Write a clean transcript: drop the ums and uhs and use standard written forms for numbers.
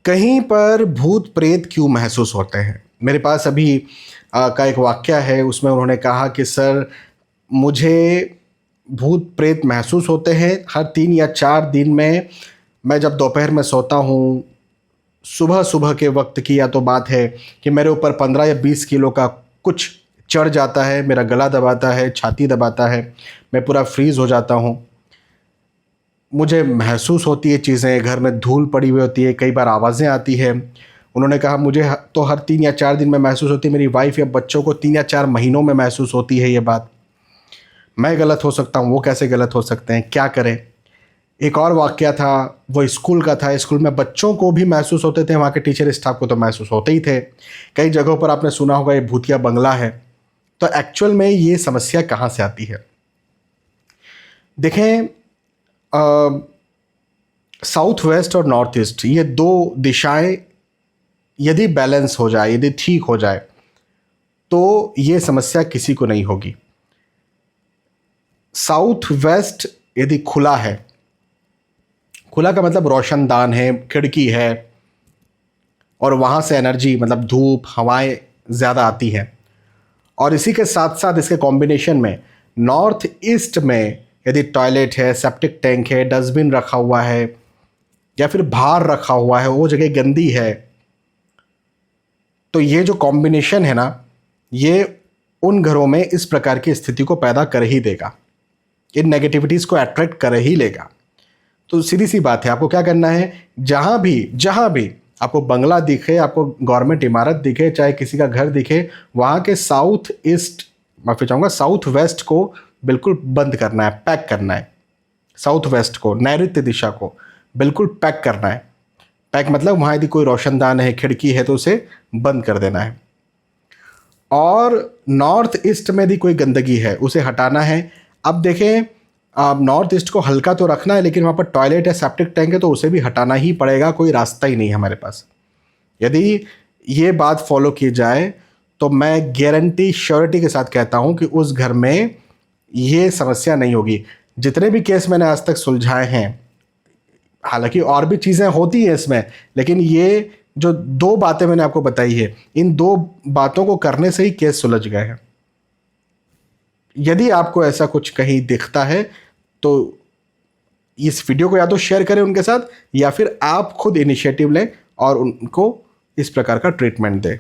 कहीं पर भूत प्रेत क्यों महसूस होते हैं। मेरे पास अभी का एक वाक़या है, उसमें उन्होंने कहा कि सर मुझे भूत प्रेत महसूस होते हैं हर 3 या 4 दिन में। मैं जब दोपहर में सोता हूँ, सुबह सुबह के वक्त की या तो बात है कि मेरे ऊपर 15 या 20 किलो का कुछ चढ़ जाता है, मेरा गला दबाता है, छाती दबाता है, मैं पूरा फ्रीज़ हो जाता हूँ। मुझे महसूस होती है चीज़ें, घर में धूल पड़ी हुई होती है, कई बार आवाज़ें आती हैं। उन्होंने कहा मुझे तो हर 3 या 4 दिन में महसूस होती है, मेरी वाइफ़ या बच्चों को 3 या 4 महीनों में महसूस होती है ये बात। मैं गलत हो सकता हूँ, वो कैसे गलत हो सकते हैं, क्या करें? एक और वाक़या था, वो स्कूल का था। स्कूल में बच्चों को भी महसूस होते थे, वहाँ के टीचर स्टाफ को तो महसूस होते ही थे। कई जगहों पर आपने सुना होगा ये भूतिया बंगला है। तो एक्चुअल में ये समस्या कहाँ से आती है? देखें, साउथ वेस्ट और नॉर्थ ईस्ट, ये 2 दिशाएं यदि बैलेंस हो जाए, यदि ठीक हो जाए, तो ये समस्या किसी को नहीं होगी। साउथ वेस्ट यदि खुला है, खुला का मतलब रोशनदान है, खिड़की है, और वहाँ से एनर्जी मतलब धूप, हवाएं ज़्यादा आती हैं। और इसी के साथ साथ इसके कॉम्बिनेशन में नॉर्थ ईस्ट में यदि टॉयलेट है, सेप्टिक टैंक है, डस्टबिन रखा हुआ है, या फिर बाहर रखा हुआ है, वो जगह गंदी है, तो ये जो कॉम्बिनेशन है ना, ये उन घरों में इस प्रकार की स्थिति को पैदा कर ही देगा, इन नेगेटिविटीज़ को अट्रैक्ट कर ही लेगा। तो सीधी सी बात है, आपको क्या करना है, जहाँ भी आपको बंगला दिखे, आपको गवर्नमेंट इमारत दिखे, चाहे किसी का घर दिखे, वहाँ के साउथ ईस्ट, माफ़ी चाहूँगा, साउथ वेस्ट को बिल्कुल बंद करना है, पैक करना है। साउथ वेस्ट को, नैऋत्य दिशा को बिल्कुल पैक करना है। पैक मतलब वहाँ यदि कोई रोशनदान है, खिड़की है, तो उसे बंद कर देना है। और नॉर्थ ईस्ट में यदि कोई गंदगी है, उसे हटाना है। अब देखें, आप नॉर्थ ईस्ट को हल्का तो रखना है, लेकिन वहाँ पर टॉयलेट है, सेप्टिक टैंक है, तो उसे भी हटाना ही पड़ेगा, कोई रास्ता ही नहीं है हमारे पास। यदि ये बात फॉलो की जाए तो मैं गारंटी, श्योरिटी के साथ कहता हूँ कि उस घर में ये समस्या नहीं होगी। जितने भी केस मैंने आज तक सुलझाए हैं, हालांकि और भी चीज़ें होती हैं इसमें, लेकिन ये जो 2 बातें मैंने आपको बताई है, इन 2 बातों को करने से ही केस सुलझ गए हैं। यदि आपको ऐसा कुछ कहीं दिखता है तो इस वीडियो को या तो शेयर करें उनके साथ, या फिर आप खुद इनिशिएटिव लें और उनको इस प्रकार का ट्रीटमेंट दें।